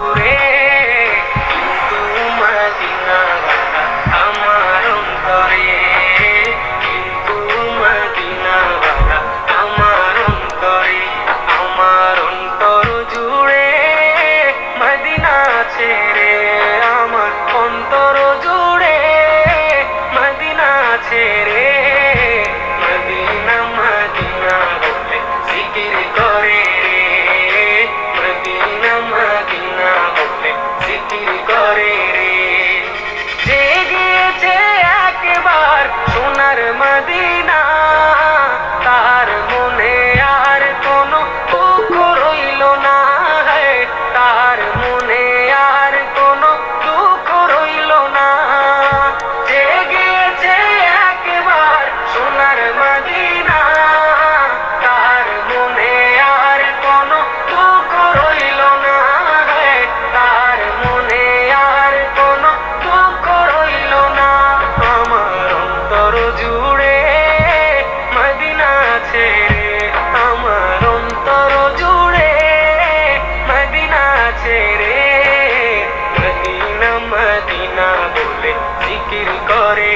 দূরে, কিন্তু মদিনাওয়ালা আমার অন্তরে, কিন্তু মদিনাওয়ালা আমার অন্তরে, আমার অন্তর জুড়ে মদিনা আছে রে, আমার অন্তর জুড়ে মদিনা আছে রে। মদিনা মদিনা বলে জিকির করে রে, মদিনা মদিনা বলে জিকির করে রে। যে গিয়েছে একবার সোনার মদিনা, তার মনে আর কোনো দুঃখ রইল না, তার মনে আর কোনো দুঃখ রইল না। যে গিয়েছে একবার সোনার মদিনা, তার মনে আর কোনো দুঃখ রইল না, তার মনে আর কোনো দুঃখ রইল না। আমার অন্তর জুড়ে মদিনা আছে রে, আমার অন্তর জুড়ে মদিনা আছে রে। মদিনা মদিনা বলে জিকির করে